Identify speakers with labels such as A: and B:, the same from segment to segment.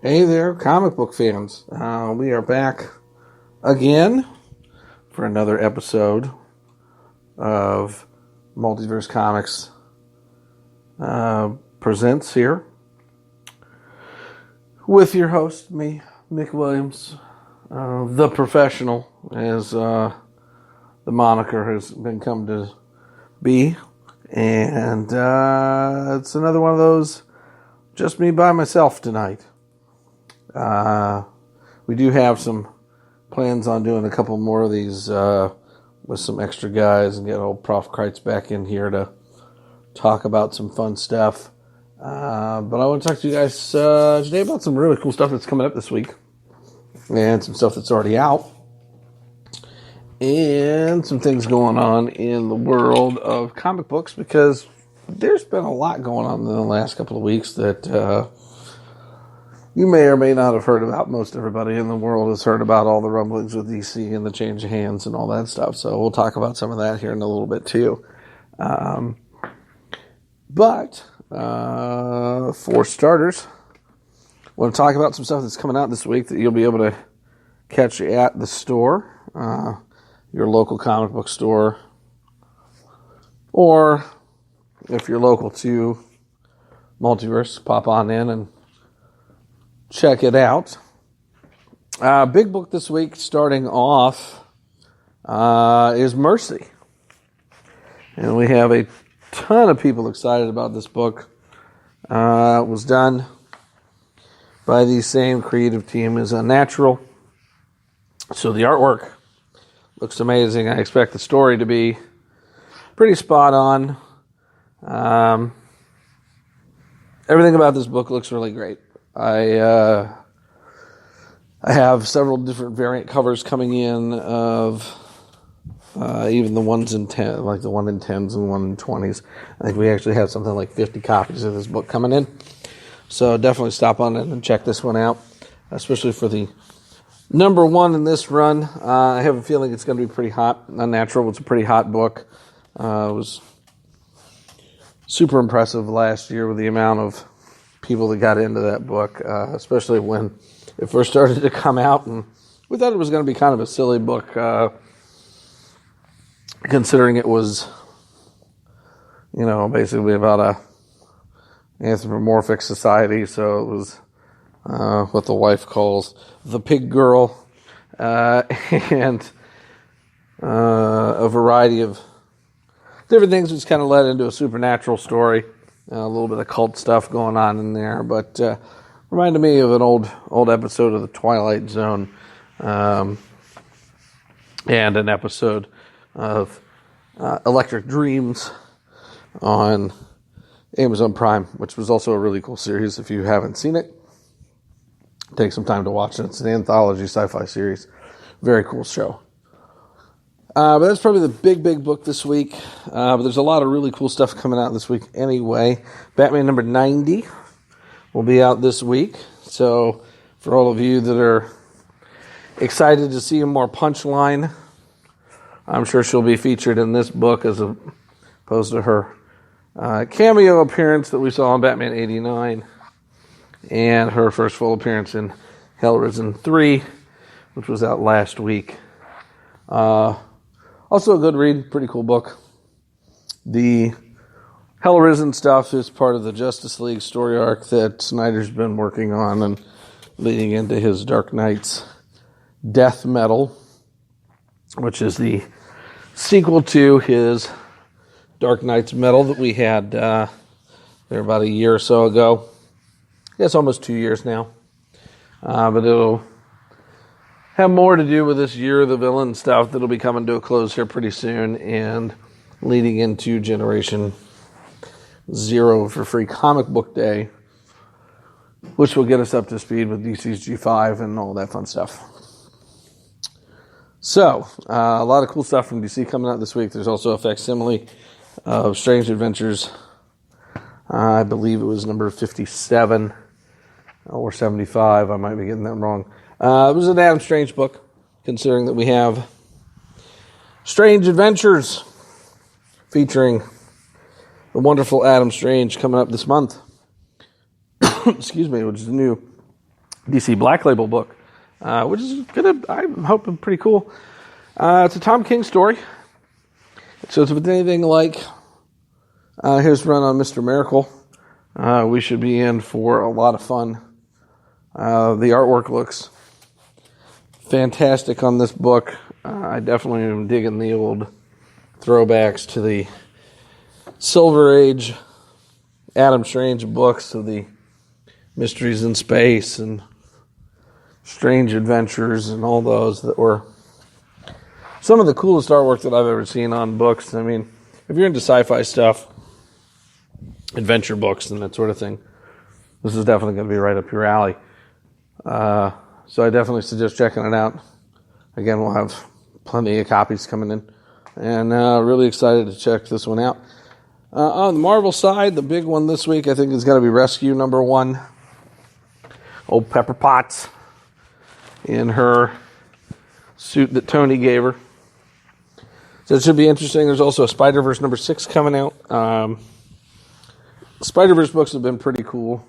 A: Hey there, comic book fans. We are back again for another episode of Multiverse Comics Presents here with your host, me, Mick Williams, the professional, as the moniker has been come to be. And it's another one of those, just me by myself tonight. We do have some plans on doing a couple more of these with some extra guys and get old Prof. Kreitz back in here to talk about some fun stuff. But I want to talk to you guys today about some really cool stuff that's coming up this week and some stuff that's already out and some things going on in the world of comic books, because there's been a lot going on in the last couple of weeks that you may or may not have heard about. Most everybody in the world has heard about all the rumblings with DC and the change of hands and all that stuff. So we'll talk about some of that here in a little bit too. But for starters, I want to talk about some stuff that's coming out this week that you'll be able to catch at the store, your local comic book store, or if you're local to Multiverse, pop on in and check it out. Big book this week, starting off, is Mercy. And we have a ton of people excited about this book. It was done by the same creative team as Unnatural. So the artwork looks amazing. I expect the story to be pretty spot on. Everything about this book looks really great. I have several different variant covers coming in of even the ones in 10, like the one in 10s and one in 20s. I think we actually have something like 50 copies of this book coming in. So definitely stop on in and check this one out, especially for the number one in this run. I have a feeling it's going to be pretty hot. Unnatural was a pretty hot book. It was super impressive last year with the amount of people that got into that book, especially when it first started to come out. And we thought it was going to be kind of a silly book, considering it was, basically about a anthropomorphic society. So it was what the wife calls the pig girl, and a variety of different things which kind of led into a supernatural story. A little bit of cult stuff going on in there, but reminded me of an old episode of The Twilight Zone, and an episode of Electric Dreams on Amazon Prime, which was also a really cool series. If you haven't seen it, take some time to watch it. It's an anthology sci-fi series. Very cool show. But that's probably the big book this week. But there's a lot of really cool stuff coming out this week anyway. Batman number 90 will be out this week. So for all of you that are excited to see a more punchline, I'm sure she'll be featured in this book as opposed to her cameo appearance that we saw in Batman 89 and her first full appearance in Hellrisen 3, which was out last week. Also a good read, pretty cool book. The Hellrisen stuff is part of the Justice League story arc that Snyder's been working on and leading into his Dark Knight's Death Metal, which is the sequel to his Dark Knight's Metal that we had there about a year or so ago. I guess almost 2 years now. But it'll have more to do with this Year of the Villain stuff that'll be coming to a close here pretty soon and leading into Generation Zero for Free Comic Book Day, which will get us up to speed with DC's G5 and all that fun stuff. So, a lot of cool stuff from DC coming out this week. There's also a facsimile of Strange Adventures. I believe it was number 57 or 75. I might be getting that wrong. It was an Adam Strange book, considering that we have Strange Adventures featuring the wonderful Adam Strange coming up this month. Excuse me, which is a new DC Black Label book, which is I'm hoping, pretty cool. It's a Tom King story. So if it's anything like his run on Mr. Miracle, we should be in for a lot of fun. The artwork looks fantastic on this book. I definitely am digging the old throwbacks to the Silver Age Adam Strange books of the Mysteries in Space and Strange Adventures and all those that were some of the coolest artwork that I've ever seen on books. I mean, if you're into sci-fi stuff, adventure books and that sort of thing, this is definitely going to be right up your alley. So I definitely suggest checking it out. Again, we'll have plenty of copies coming in, and really excited to check this one out. On the Marvel side, the big one this week I think is going to be Rescue #1. Old Pepper Potts in her suit that Tony gave her. So it should be interesting. There's also a Spider-Verse #6 coming out. Spider-Verse books have been pretty cool,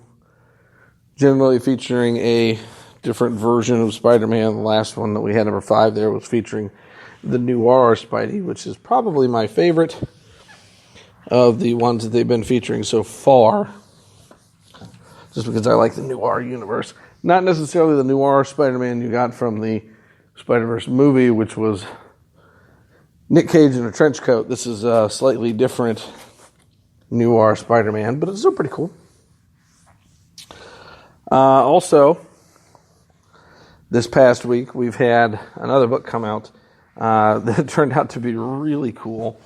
A: generally featuring a different version of Spider-Man. The last one that we had, #5, there was featuring the noir Spidey, which is probably my favorite of the ones that they've been featuring so far, just because I like the noir universe. Not necessarily the noir Spider-Man you got from the Spider-Verse movie, which was Nick Cage in a trench coat. This is a slightly different noir Spider-Man, but it's still pretty cool. Also, this past week, we've had another book come out that turned out to be really cool.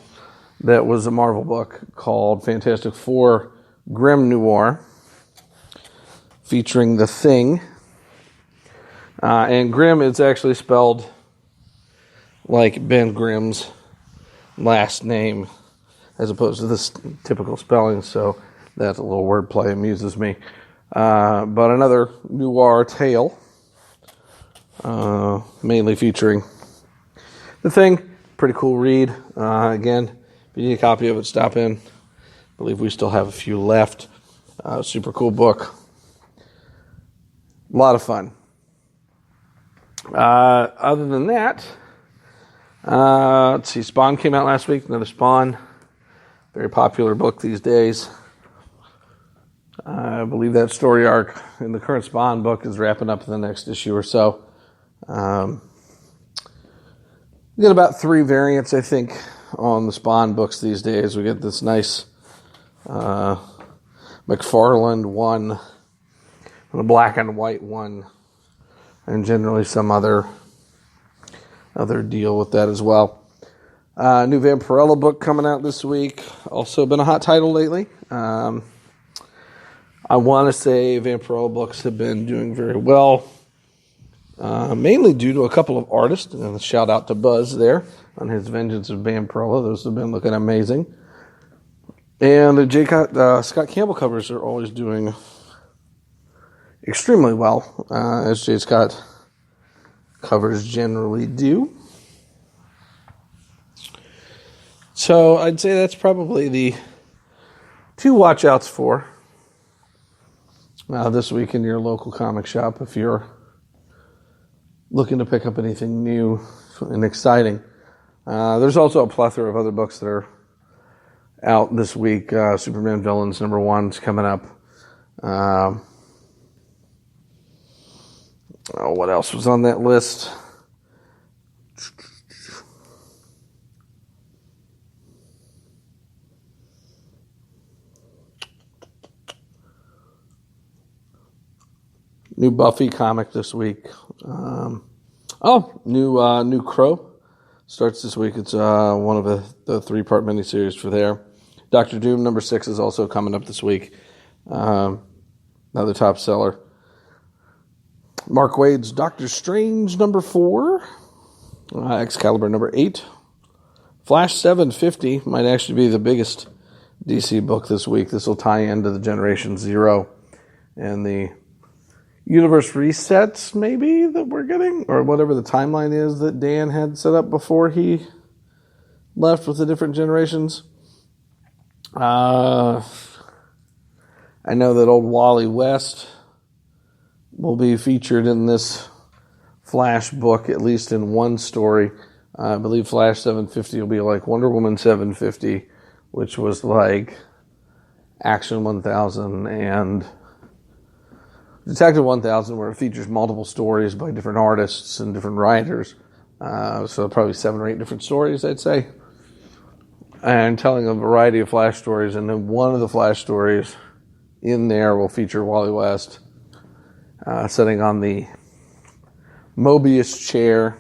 A: That was a Marvel book called Fantastic Four Grim Noir, featuring The Thing. And Grimm is actually spelled like Ben Grimm's last name, as opposed to this typical spelling, so that's a little wordplay, amuses me. But another noir tale, mainly featuring The Thing. Pretty cool read. Again, if you need a copy of it, stop in. I believe we still have a few left. Super cool book. A lot of fun. Other than that, let's see, Spawn came out last week. Another Spawn. Very popular book these days. I believe that story arc in the current Spawn book is wrapping up in the next issue or so. We get about 3 variants, I think, on the Spawn books these days. We get this nice McFarlane one, and a black and white one, and generally some other deal with that as well. New Vampirella book coming out this week. Also been a hot title lately. I want to say Vampirella books have been doing very well, mainly due to a couple of artists. And a shout out to Buzz there on his Vengeance of Vampirella. Those have been looking amazing. And the Scott Campbell covers are always doing extremely well, as J. Scott covers generally do. So I'd say that's probably the 2 watch-outs for this week in your local comic shop if you're looking to pick up anything new and exciting. There's also a plethora of other books that are out this week. Superman Villains #1 is coming up. What else was on that list? New Buffy comic this week. New Crow starts this week. It's one of the 3-part miniseries for there. Doctor Doom #6 is also coming up this week. Another top seller. Mark Waid's Doctor Strange #4. Excalibur #8. Flash 750 might actually be the biggest DC book this week. This will tie into the Generation Zero and the universe resets, maybe, that we're getting, or whatever the timeline is that Dan had set up before he left with the different generations. I know that old Wally West will be featured in this Flash book, at least in one story. I believe Flash 750 will be like Wonder Woman 750, which was like Action 1000 and Detective 1000, where it features multiple stories by different artists and different writers. So probably 7 or 8 different stories, I'd say. And telling a variety of Flash stories. And then one of the Flash stories in there will feature Wally West sitting on the Mobius chair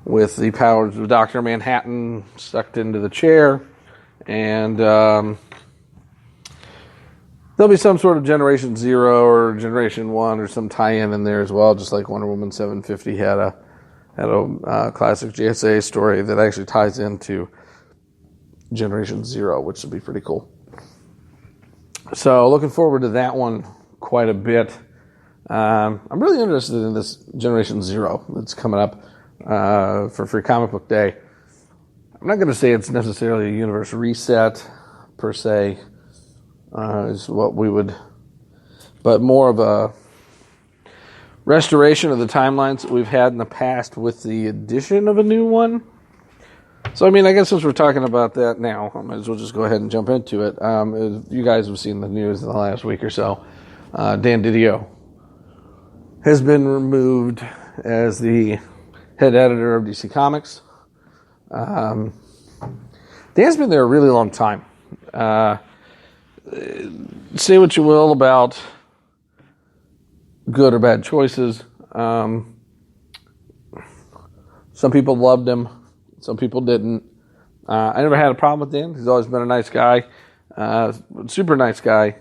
A: with the powers of Dr. Manhattan sucked into the chair. And there'll be some sort of Generation Zero or Generation One or some tie-in in there as well, just like Wonder Woman 750 had a classic JSA story that actually ties into Generation Zero, which would be pretty cool. So looking forward to that one quite a bit. I'm really interested in this Generation Zero that's coming up for Free Comic Book Day. I'm not going to say it's necessarily a universe reset per se, is what we would, but more of a restoration of the timelines that we've had in the past with the addition of a new one. So, I mean, I guess since we're talking about that now, I might as well just go ahead and jump into it. You guys have seen the news in the last week or so. Dan Didio has been removed as the head editor of DC Comics. Dan's been there a really long time. Say what you will about good or bad choices. Some people loved him. Some people didn't. I never had a problem with Dan. He's always been a nice guy. Super nice guy.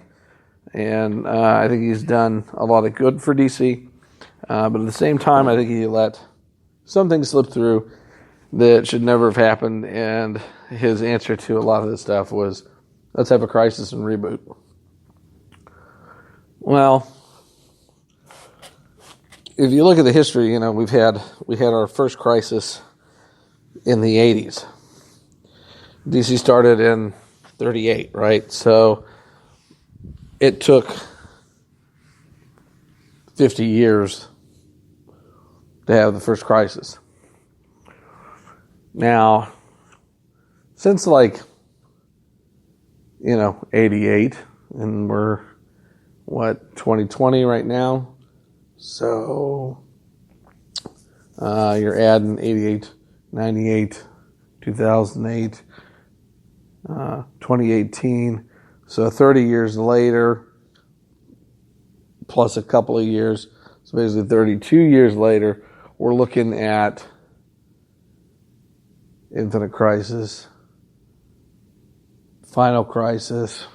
A: And I think he's done a lot of good for DC. But at the same time, I think he let some things slip through that should never have happened. And his answer to a lot of this stuff was, let's have a crisis and reboot. Well, if you look at the history, you know, we had our first crisis in the 80s. DC started in 38, right? So it took 50 years to have the first crisis. Now, since 88, and we're 2020 right now, so you're adding 88, 98, 2008, 2018, so 30 years later, plus a couple of years, so basically 32 years later, we're looking at Infinite Crisis, Final Crisis,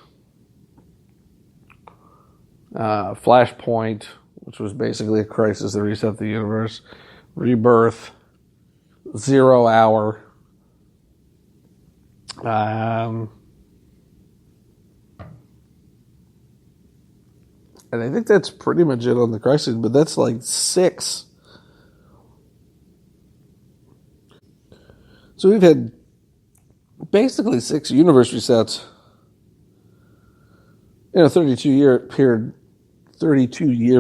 A: Flashpoint, which was basically a crisis that reset the universe, Rebirth, 0 Hour, and I think that's pretty much it on the crisis, but that's like 6. So we've had basically 6 universe resets in a 32-year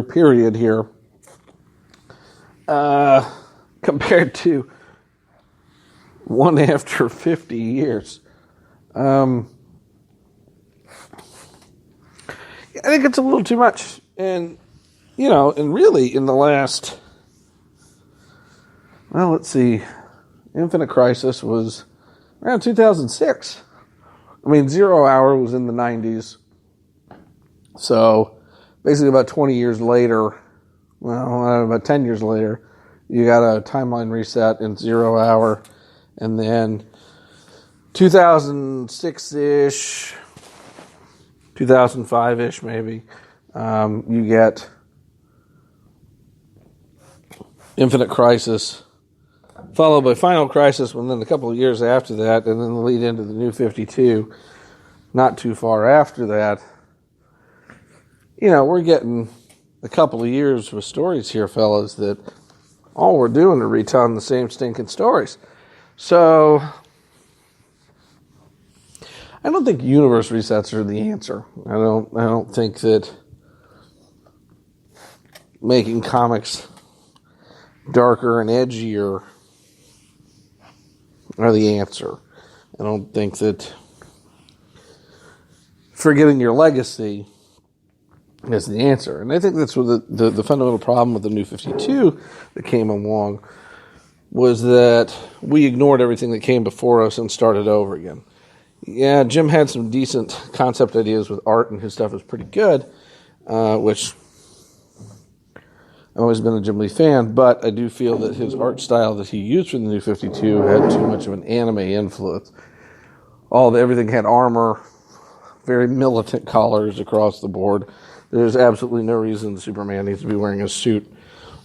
A: period here, compared to one after 50 years. I think it's a little too much. And, and really in the last, well, let's see, Infinite Crisis was around 2006. I mean, 0 Hour was in the 90s. So basically about 20 years later, well, about 10 years later, you got a timeline reset in 0 Hour. And then 2006-ish, 2005-ish maybe, you get Infinite Crisis, followed by Final Crisis, and then a couple of years after that, and then the lead into the New 52, not too far after that. We're getting a couple of years with stories here, fellas, that all we're doing is retelling the same stinking stories. So, I don't think universe resets are the answer. I don't think that making comics darker and edgier are the answer. I don't think that forgetting your legacy is the answer. And I think that's what the fundamental problem with the New 52 that came along was that we ignored everything that came before us and started over again. Yeah, Jim had some decent concept ideas with art, and his stuff was pretty good, which I've always been a Jim Lee fan, but I do feel that his art style that he used for the New 52 had too much of an anime influence. Everything had armor, very militant colors across the board. There's absolutely no reason Superman needs to be wearing a suit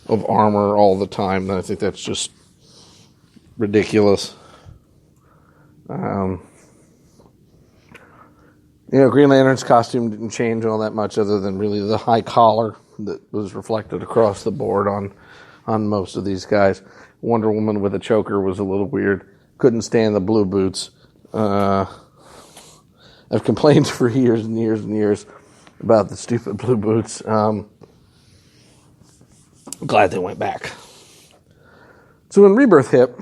A: of armor all the time. I think that's just ridiculous. Green Lantern's costume didn't change all that much other than really the high collar that was reflected across the board on most of these guys. Wonder Woman with a choker was a little weird. Couldn't stand the blue boots. I've complained for years and years and years about the stupid blue boots. Glad they went back. So when Rebirth hit,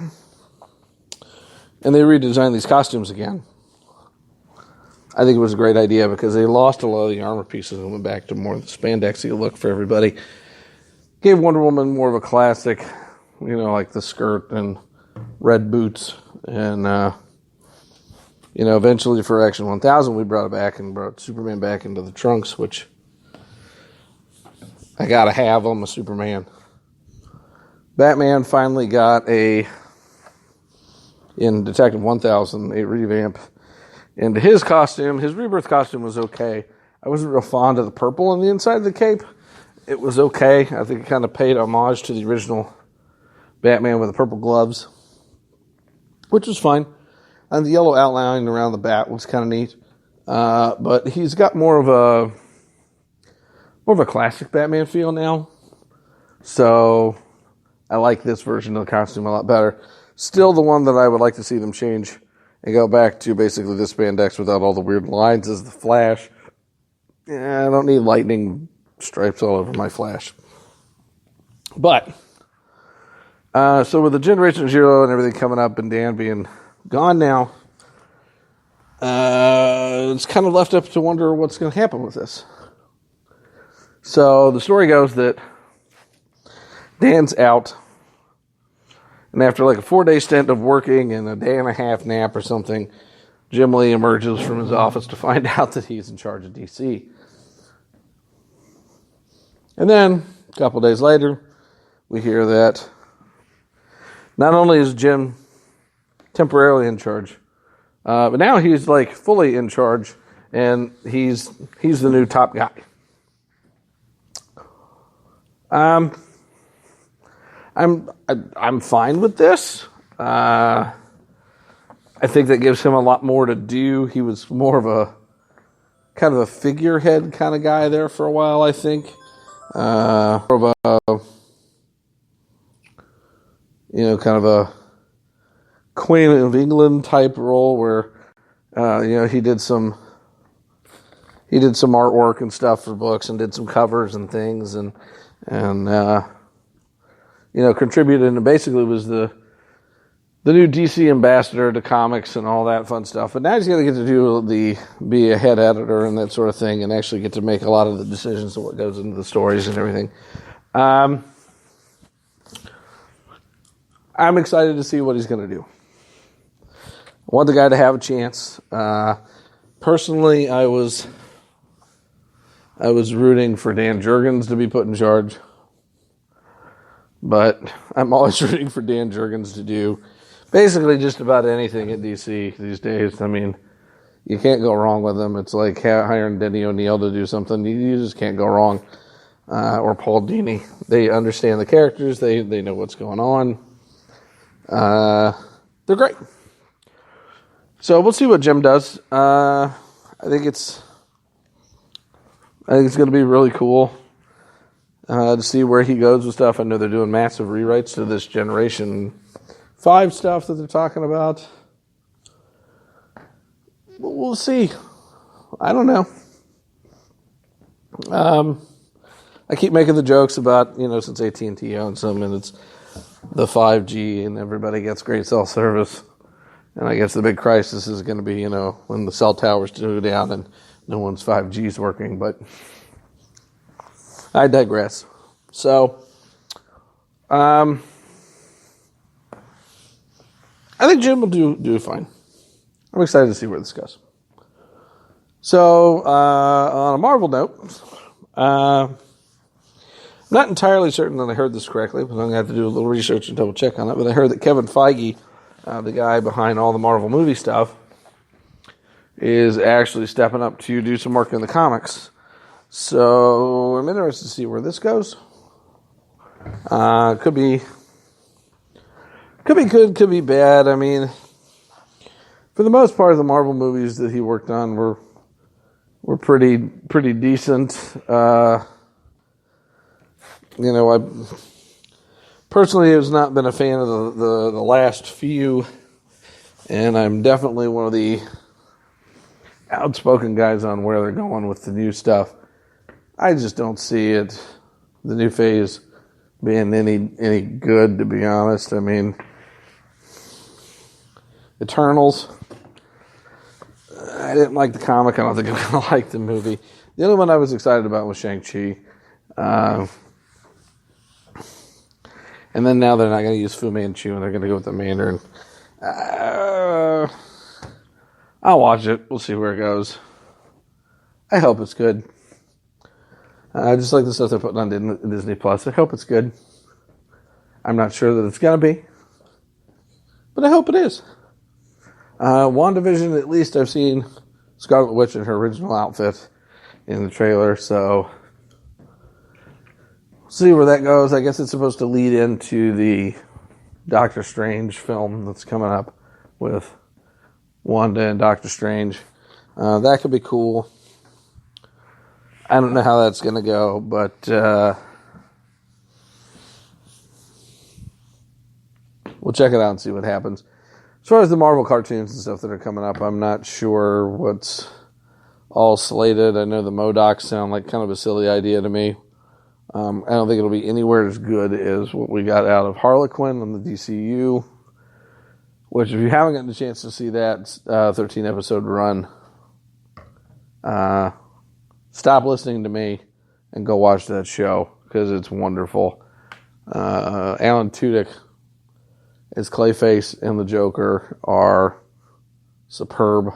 A: and they redesigned these costumes again, I think it was a great idea because they lost a lot of the armor pieces and went back to more of the spandexy look for everybody. Gave Wonder Woman more of a classic, like the skirt and red boots. And, eventually for Action 1000, we brought it back and brought Superman back into the trunks, which I got to have. I'm a Superman. Batman finally got in Detective 1000, a revamp into his costume. His Rebirth costume was okay. I wasn't real fond of the purple on the inside of the cape. It was okay. I think it kind of paid homage to the original Batman with the purple gloves, which was fine. And the yellow outline around the bat was kind of neat. But he's got more of a classic Batman feel now. So I like this version of the costume a lot better. Still the one that I would like to see them change and go back to basically this spandex without all the weird lines as the Flash. Yeah, I don't need lightning stripes all over my Flash. But, so with the Generation Zero and everything coming up and Dan being gone now, it's kind of left up to wonder what's going to happen with this. So the story goes that Dan's out, and after like a 4-day stint of working and a day and a half nap or something, Jim Lee emerges from his office to find out that he's in charge of DC. And then, a couple days later, we hear that not only is Jim temporarily in charge, but now he's like fully in charge, and he's the new top guy. I'm fine with this. I think that gives him a lot more to do. He was more of a kind of a figurehead kind of guy there for a while, I think. More of a, kind of a Queen of England type role where, he did some artwork and stuff for books and did some covers and things and contributed and basically was the new DC ambassador to comics and all that fun stuff. But now he's going to get to be a head editor and that sort of thing and actually get to make a lot of the decisions of what goes into the stories and everything. I'm excited to see what he's going to do. I want the guy to have a chance. Personally, I was rooting for Dan Jurgens to be put in charge. But I'm always rooting for Dan Jurgens to do basically just about anything at DC these days. I mean, you can't go wrong with them. It's like hiring Denny O'Neil to do something. You just can't go wrong. Or Paul Dini. They understand the characters. They know what's going on. They're great. So we'll see what Jim does. I think it's going to be really cool to see where he goes with stuff. I know they're doing massive rewrites to this Generation 5 stuff that they're talking about. We'll see. I don't know. I keep making the jokes about, since AT&T owns them and it's the 5G and everybody gets great cell service. And I guess the big crisis is going to be, when the cell towers go down and no one's 5G is working. But I digress. So, I think Jim will do fine. I'm excited to see where this goes. So, on a Marvel note, I'm not entirely certain that I heard this correctly, but I'm going to have to do a little research and double check on it. But I heard that Kevin Feige, the guy behind all the Marvel movie stuff, is actually stepping up to do some work in the comics. So I'm interested to see where this goes. Could be good, could be bad. I mean, for the most part, the Marvel movies that he worked on were pretty decent. I personally have not been a fan of the last few, and I'm definitely one of the outspoken guys on where they're going with the new stuff. I just don't see the new phase being any good, to be honest. I mean, Eternals, I didn't like the comic. I don't think I'm going to like the movie. The only one I was excited about was Shang-Chi. And then now they're not going to use Fu Manchu and they're going to go with the Mandarin. I'll watch it. We'll see where it goes. I hope it's good. Just like the stuff they're putting on Disney Plus. I hope it's good. I'm not sure that it's going to be, but I hope it is. WandaVision, at least I've seen Scarlet Witch in her original outfit in the trailer, so see where that goes. I guess it's supposed to lead into the Doctor Strange film that's coming up with Wanda and Doctor Strange. That could be cool. I don't know how that's going to go, but we'll check it out and see what happens. As far as the Marvel cartoons and stuff that are coming up, I'm not sure what's all slated. I know the MODOKs sound like kind of a silly idea to me. I don't think it'll be anywhere as good as what we got out of Harlequin on the DCU, which if you haven't gotten a chance to see that 13-episode run, stop listening to me and go watch that show because it's wonderful. Alan Tudyk as Clayface and the Joker are superb.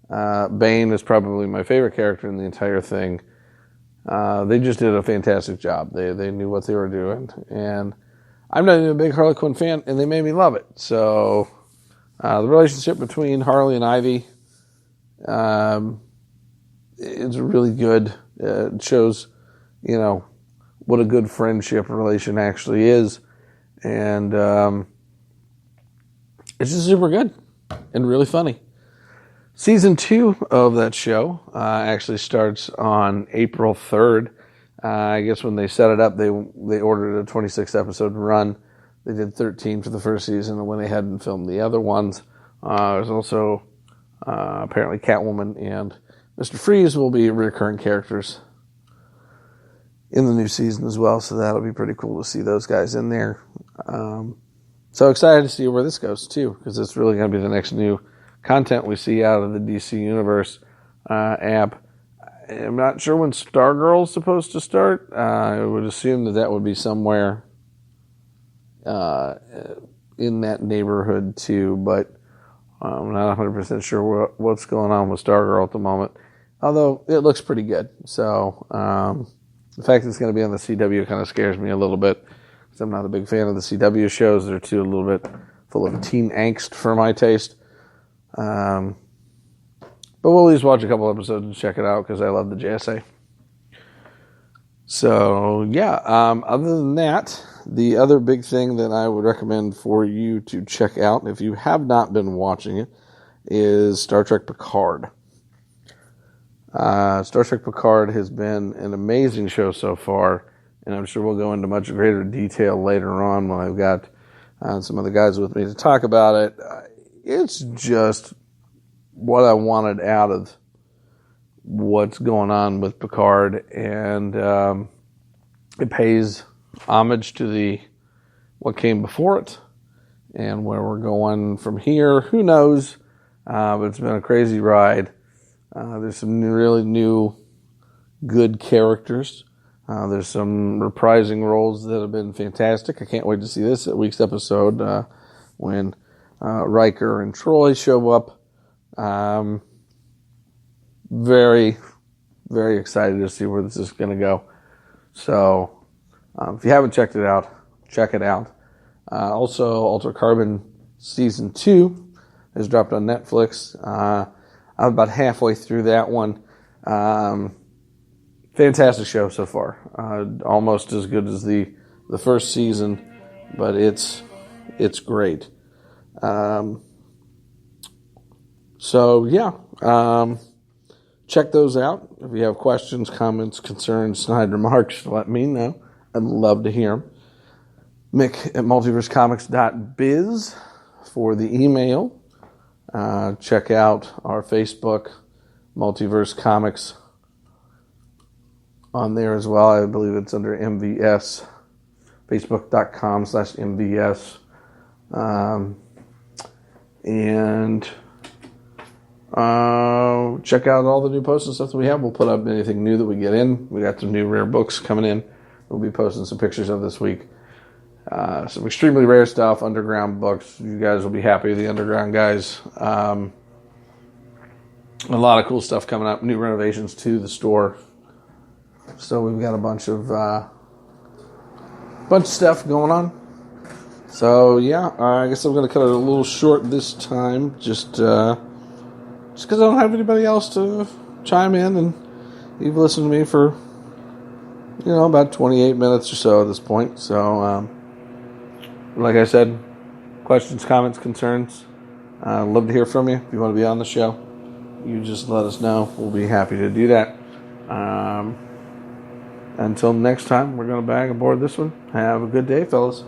A: Bane is probably my favorite character in the entire thing. They just did a fantastic job. They knew what they were doing. And I'm not even a big Harley Quinn fan, and they made me love it. So the relationship between Harley and Ivy is really good. It shows, what a good friendship relation actually is. And it's just super good and really funny. Season 2 of that show actually starts on April 3rd. I guess when they set it up, they ordered a 26-episode run. They did 13 for the first season and went ahead and filmed the other ones. There's also apparently Catwoman and Mr. Freeze will be recurring characters in the new season as well, so that'll be pretty cool to see those guys in there. So excited to see where this goes, too, because it's really going to be the next new content we see out of the DC Universe app. I'm not sure when Stargirl's supposed to start. I would assume that would be somewhere in that neighborhood, too, but I'm not 100% sure what's going on with Stargirl at the moment, although it looks pretty good. So the fact that it's going to be on the CW kind of scares me a little bit, because I'm not a big fan of the CW shows. They're a little bit full of teen angst for my taste. But we'll at least watch a couple episodes and check it out because I love the JSA. So, yeah, other than that, the other big thing that I would recommend for you to check out, if you have not been watching it, is Star Trek Picard. Star Trek Picard has been an amazing show so far, and I'm sure we'll go into much greater detail later on when I've got some other guys with me to talk about it. It's just what I wanted out of what's going on with Picard, and it pays homage to what came before it, and where we're going from here, who knows? But it's been a crazy ride. There's some really new, good characters. There's some reprising roles that have been fantastic. I can't wait to see this week's episode when Riker and Troy show up. Very, very excited to see where this is going to go. So, if you haven't checked it out, check it out. Also, Altered Carbon Season 2 has dropped on Netflix. I'm about halfway through that one. Fantastic show so far. Almost as good as the first season, but it's great. Check those out. If you have questions, comments, concerns, snide remarks, let me know. I'd love to hear them. Mick at multiversecomics.biz for the email. Check out our Facebook, Multiverse Comics, on there as well. I believe it's under MVS, facebook.com/MVS. Check out all the new posts and stuff that we have. We'll put up anything new that we get in. We got some new rare books coming in. We'll be posting some pictures of this week. Some extremely rare stuff, underground books. You guys will be happy, the underground guys. A lot of cool stuff coming up. New renovations to the store. So we've got a bunch of stuff going on. So yeah, I guess I'm going to cut it a little short this time, just because I don't have anybody else to chime in, and you've listened to me for about 28 minutes or so at this point. So like I said, questions, comments, concerns, I'd love to hear from you. If you want to be on the show, you just let us know. We'll be happy to do that. Until next time, we're going to bag aboard this one. Have a good day, fellas.